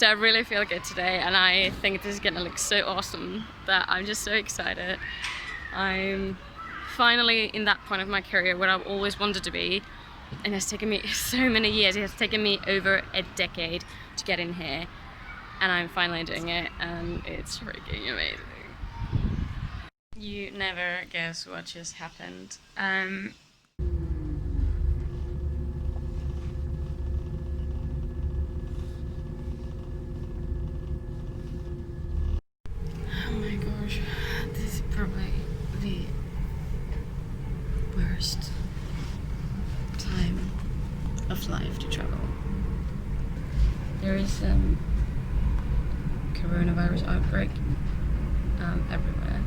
So I really feel good today, and I think this is gonna look so awesome that I'm just so excited. I'm finally in that point of my career where I've always wanted to be, and it's taken me so many years. It has taken me over a decade to get in here, and I'm finally doing it, and it's freaking amazing. You never guess what just happened. Oh my gosh, this is probably the worst time of life to travel. There is coronavirus outbreak everywhere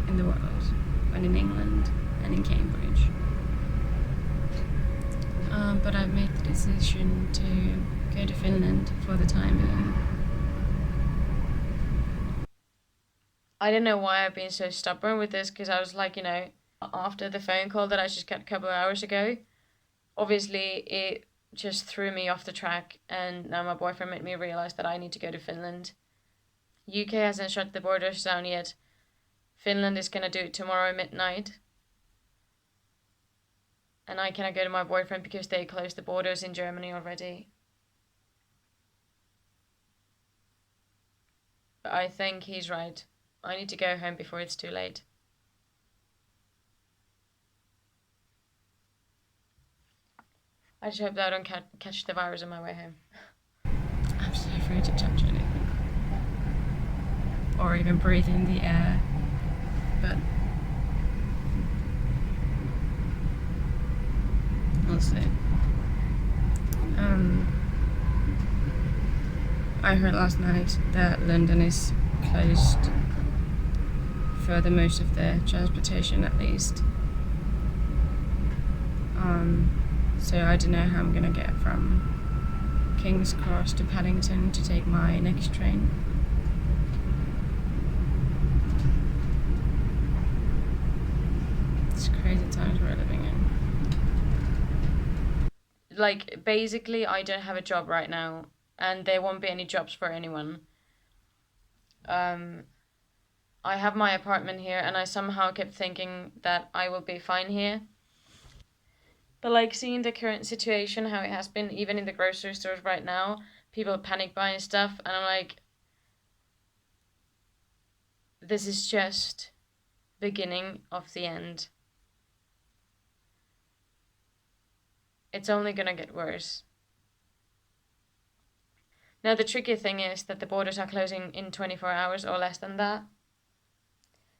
in the world, and in England and in Cambridge. But I've made the decision to go to Finland for the time being. I don't know why I've been so stubborn with this, because I was like, you know, after the phone call that I just got a couple of hours ago, obviously it just threw me off the track, and now my boyfriend made me realize that I need to go to Finland. UK hasn't shut the borders down yet. Finland is gonna do it tomorrow midnight. And I cannot go to my boyfriend because they closed the borders in Germany already. But I think he's right. I need to go home before it's too late. I just hope that I don't catch the virus on my way home. I'm so afraid to touch anything. Or even breathe in the air. But we'll see. I heard last night that London is closed for the most of the transportation, at least. So I don't know how I'm gonna get from King's Cross to Paddington to take my next train. It's crazy times we're living in. Like, basically, I don't have a job right now, and there won't be any jobs for anyone. I have my apartment here, and I somehow kept thinking that I will be fine here. But like, seeing the current situation, how it has been, even in the grocery stores right now, people panic buying stuff, and I'm like, this is just beginning of the end. It's only gonna get worse. Now the tricky thing is that the borders are closing in 24 hours or less than that.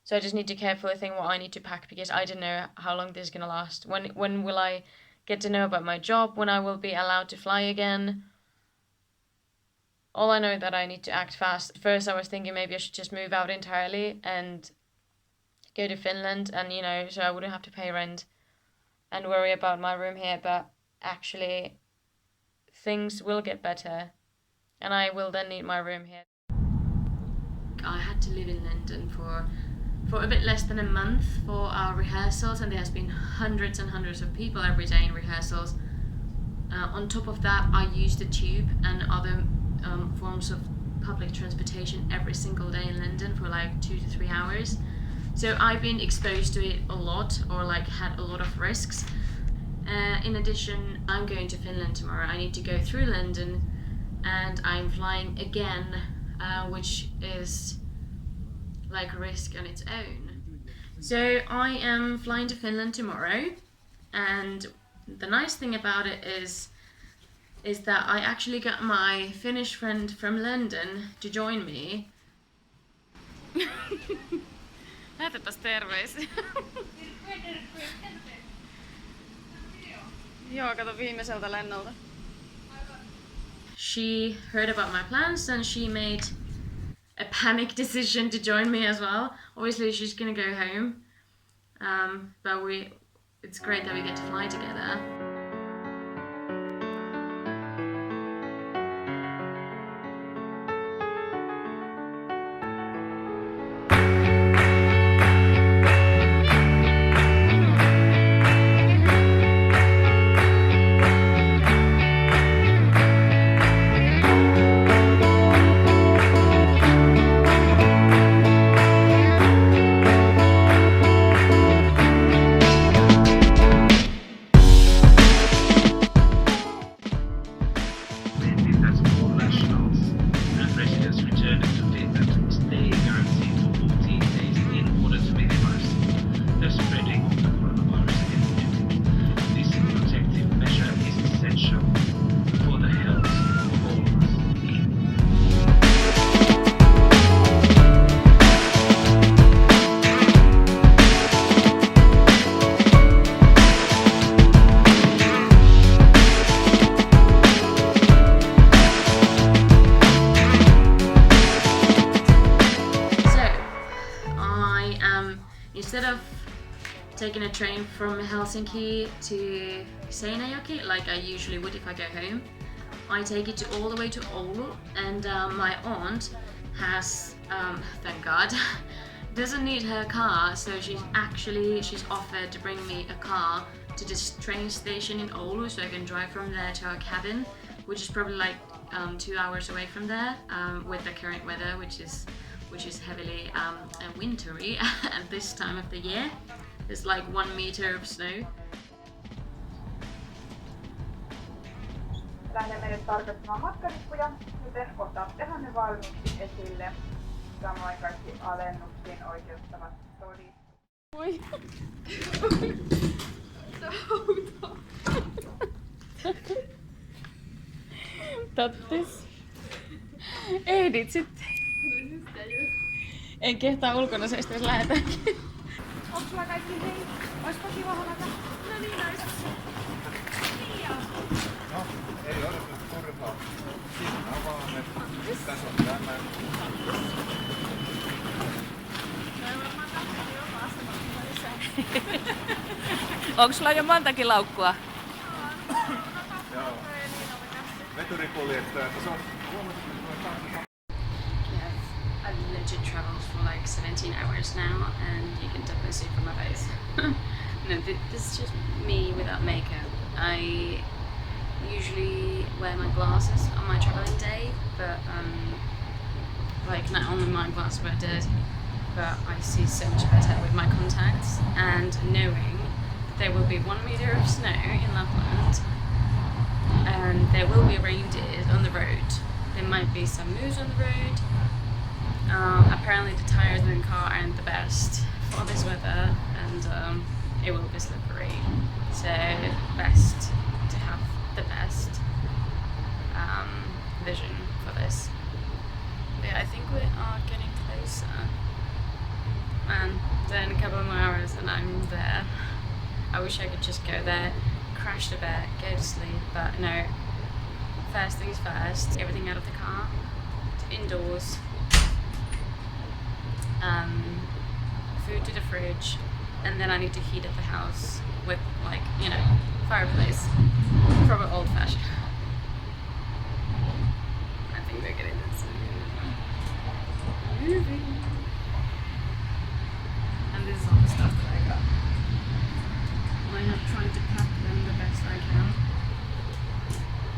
So I just need to carefully think what I need to pack, because I don't know how long this is gonna last. When will I get to know about my job? When I will be allowed to fly again? All I know is that I need to act fast. First I was thinking maybe I should just move out entirely and go to Finland, and you know, so I wouldn't have to pay rent and worry about my room here, but actually things will get better, and I will then need my room here. I had to live in London for a bit less than a month for our rehearsals, and there has been hundreds and hundreds of people every day in rehearsals. On top of that, I used the tube and other forms of public transportation every single day in London for like 2 to 3 hours. So I've been exposed to it a lot, or like had a lot of risks. In addition, I'm going to Finland tomorrow. I need to go through London, and I'm flying again, which is like a risk on its own. So I am flying to Finland tomorrow, and the nice thing about it is that I actually got my Finnish friend from London to join me. Lähetäpäs terveisiä. Joo, kato viimeiseltä lennolta. She heard about my plans, and she made a panic decision to join me as well. Obviously she's gonna go home, but it's great that we get to fly together. taking a train from Helsinki to Seinäjoki, like I usually would if I go home. I take it all the way to Oulu, and my aunt has, thank God, doesn't need her car, so she's offered to bring me a car to this train station in Oulu, so I can drive from there to our cabin, which is probably like 2 hours away from there, with the current weather, which is heavily wintry at this time of the year. There's like 1 meter of snow. Lähdemme nyt tarkastamaan matkalippuja, joten otat tehdä ne valmiiksi esille. Samoin kaikki alennuksiin oikeuttavat todistukset. Oi! Tattis. Ehdit sitten. En kehtaa ulkona seistä, jos lähdetäänkin. Onko sulla kaikki hei? Oispa kiva halata? No niin, ois. No, ei odota turhaa. Siinä avaamme. Tässä on tämä. Onko sulla jo montakin laukkua? Joo. Veturikuljettaja, että se on huomattavasti. I've legit traveled for like 17 hours now, and you can definitely see from my face. No, this is just me without makeup. I usually wear my glasses on my traveling day, but like not only my glasses were dirty, but I see so much better with my contacts. And knowing that there will be 1 meter of snow in Lapland, and there will be reindeers on the road. There might be some moose on the road. Apparently the tires in the car aren't the best for this weather, and it will be slippery. So best to have the best vision for this. But yeah, I think we are getting closer. And then a couple more hours and I'm there. I wish I could just go there, crash the bed, go to sleep, but no. First things first, everything out of the car, to indoors. Food to the fridge, and then I need to heat up the house with, like, you know, fireplace. Proper old fashioned. I think we're getting this moving. And this is all the stuff that I got. I have tried to pack them the best I can,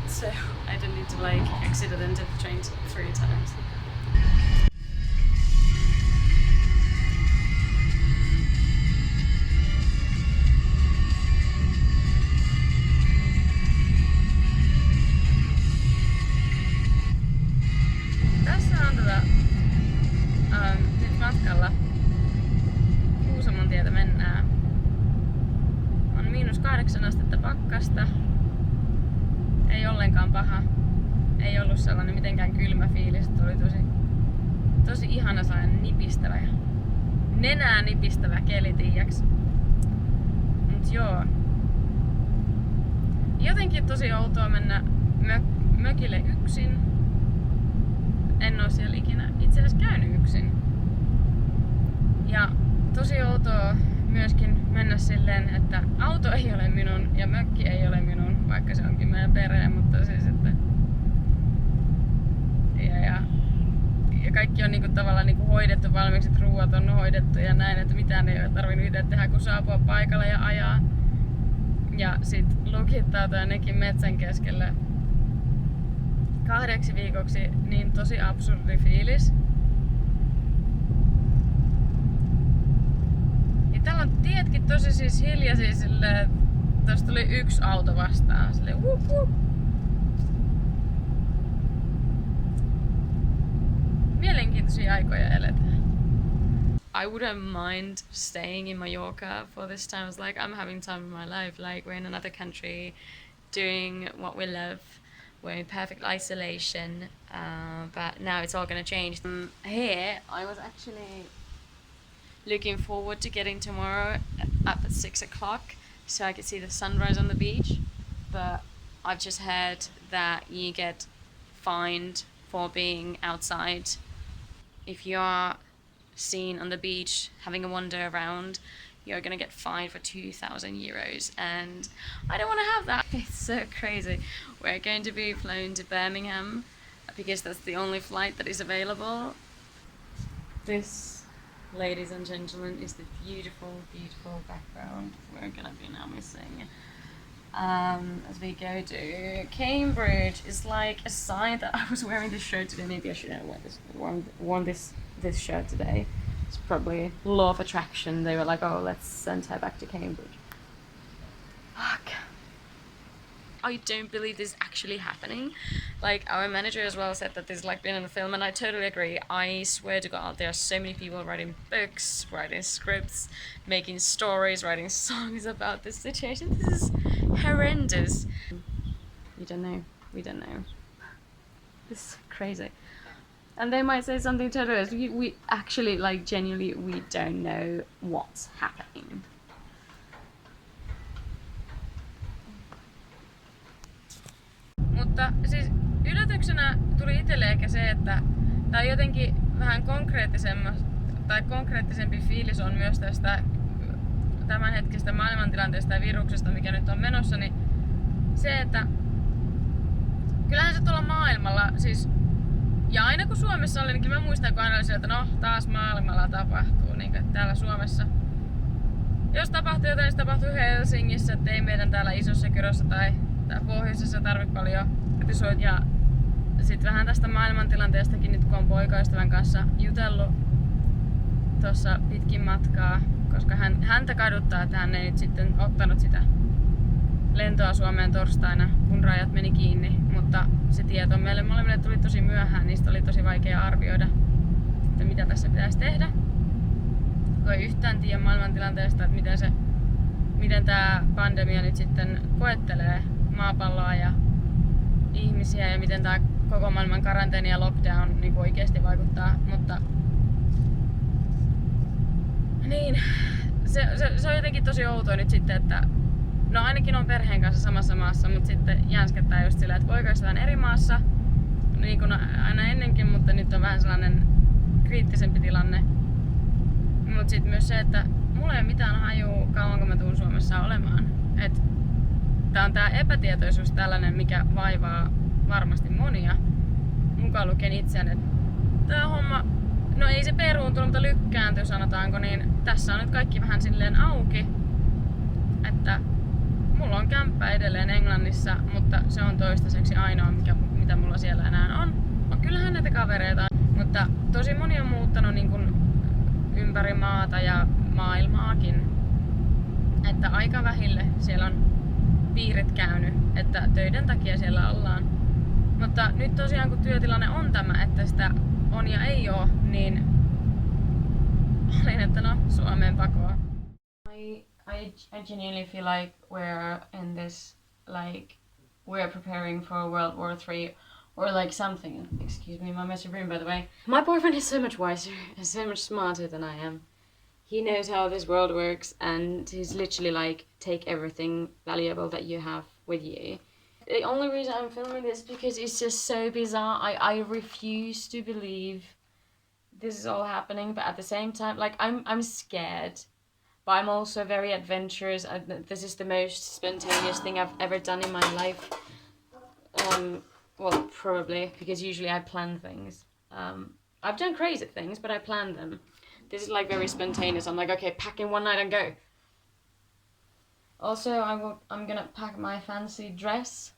so I don't need to like exit into the train 3 times. Nyt matkalla Kuusamon tietä mennään. On -8 astetta pakkasta. Ei ollenkaan paha. Ei ollut sellainen mitenkään kylmä fiilis, että oli tosi ihana sellainen nipistävä ja nenää nipistävä keli, tiiäks. Mut joo. Jotenkin tosi outoa mennä mökille yksin. En oo siellä ikinä itse asiassa käynyt yksin. Ja tosi outoa myöskin mennä silleen, että auto ei ole minun ja mökki ei ole minun, vaikka se onkin meidän perheen, mutta siis että... Ja kaikki on niinku tavallaan niinku hoidettu valmiiksi, että ruuat on hoidettu ja näin, että mitään ei ole tarvinnut itse tehdä, kun saapua paikalle ja ajaa. Ja sit lukittautua nekin metsän keskellä 2 viikoksi, niin tosi absurdi fiilis. Ja täällä on tietkin tosi siis hiljaisia silleen, tosta tuli 1 auto vastaan, silleen wup wup. Mielenkiintoisia aikoja eletään. I wouldn't mind staying in Mallorca for this time. I was like, I'm having time of my life, like we're in another country, doing what we love. We're in perfect isolation, but now it's all gonna change. Here, I was actually looking forward to getting tomorrow up at 6 o'clock so I could see the sunrise on the beach, but I've just heard that you get fined for being outside. If you are seen on the beach having a wander around, you're gonna get fined for 2,000 euros, and I don't want to have that. It's so crazy. We're going to be flown to Birmingham because that's the only flight that is available. This, ladies and gentlemen, is the beautiful, beautiful background we're gonna be now missing. As we go to Cambridge. Is like a sign that I was wearing this shirt today. Maybe I should have worn this shirt today. It's probably law of attraction. They were like, oh, let's send her back to Cambridge. Fuck. I don't believe this is actually happening. Like, our manager as well said that this is like been in a film, and I totally agree. I swear to God, there are so many people writing books, writing scripts, making stories, writing songs about this situation. This is horrendous. We don't know. We don't know. This is crazy. And they might say something totally else. We actually, like, genuinely, we don't know what's happening. Mutta siis yllätyksenä tuli itselle ehkä se, että tää jotenkin vähän konkreettisempi fiilis on myös tästä tämänhetkisestä maailmantilanteesta ja viruksesta, mikä nyt on menossa, niin se, että kyllähän se tuolla maailmalla, siis, ja aina kun Suomessa oli, niin mä muistan, kun aina oli se, että no, taas maailmalla tapahtuu, niin kuin täällä Suomessa. Jos tapahtuu jotain, niin se tapahtuu Helsingissä, ettei meidän täällä isossa Kyrossa tai pohjoisessa tarvitse paljon kritisoida. Ja sit vähän tästä maailmantilanteestakin nyt, kun on poikaystävän kanssa jutellut tuossa pitkin matkaa, koska häntä kaduttaa, että hän ei nyt sitten ottanut sitä lentoa Suomeen torstaina, kun rajat meni kiinni, mutta se tieto meille molemmille tuli tosi myöhään, niistä oli tosi vaikea arvioida, että mitä tässä pitäisi tehdä. Kun ei yhtään tiedä maailmantilanteesta, että miten tämä pandemia nyt sitten koettelee maapalloa ja ihmisiä ja miten tämä koko maailman karanteeni ja lockdown niin oikeasti vaikuttaa, mutta niin, se on jotenkin tosi outoa nyt sitten, että no ainakin on perheen kanssa samassa maassa, mutta sitten jänskettää just sillä, että poikaystävän eri maassa, niin kuin aina ennenkin, mutta nyt on vähän sellainen kriittisempi tilanne. Mutta sitten myös se, että mulla ei ole mitään hajua kauanko mä tuun Suomessa olemaan. Et tää on tää epätietoisuus tällainen, mikä vaivaa varmasti monia, mukaan lukien itseään, että tää homma, no ei se peruuntunut, mutta lykkääntyy sanotaanko, niin tässä on nyt kaikki vähän silleen auki, että mulla on kämppä edelleen Englannissa, mutta se on toistaiseksi ainoa, mitä mulla siellä enää on. On kyllähän näitä kavereita, mutta tosi moni on muuttanut niin kun ympäri maata ja maailmaakin, että aika vähille siellä on piirit käynyt, että töiden takia siellä ollaan. Mutta nyt tosiaan kun työtilanne on tämä, että sitä on ja ei oo, niin olin, että no, Suomeen pakoa. I genuinely feel like we're in this, like, we're preparing for World War III or like something. Excuse me, my messy room, by the way. My boyfriend is so much wiser and so much smarter than I am. He knows how this world works, and he's literally like, take everything valuable that you have with you. The only reason I'm filming this is because it's just so bizarre. I refuse to believe this is all happening, but at the same time, like, I'm scared. But I'm also very adventurous. This is the most spontaneous thing I've ever done in my life. Well, probably, because usually I plan things. I've done crazy things, but I plan them. This is like very spontaneous. I'm like, okay, pack in one night and go. Also, I'm gonna pack my fancy dress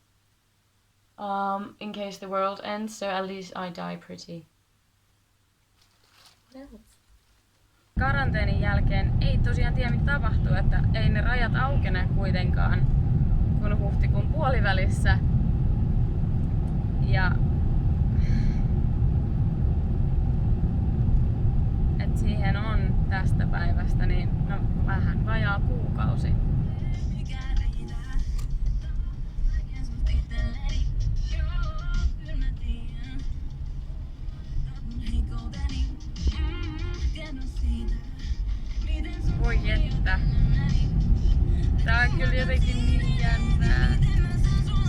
in case the world ends, so at least I die pretty. What else? Karanteenin jälkeen ei tosiaan tiedä mitä tapahtuu, että ei ne rajat aukene kuitenkaan kun huhtikuun puolivälissä. Ja et siihen on tästä päivästä niin no vähän vajaa kuukausi. Voi jettä. Tää on kyllä jotenkin niin jännää.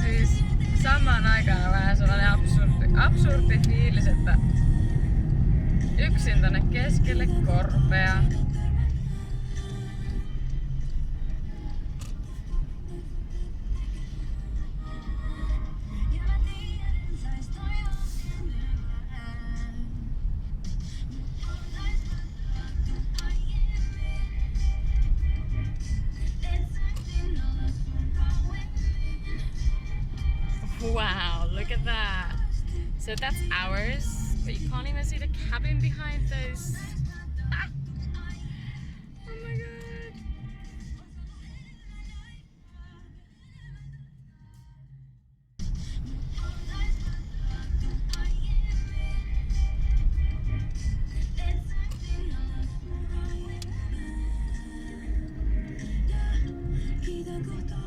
Siis samaan aikaan vähän sellainen absurdi fiilis, että yksin tänne keskelle korpea. Wow, look at that. So that's ours, but you can't even see the cabin behind those. Oh my god. Kita kau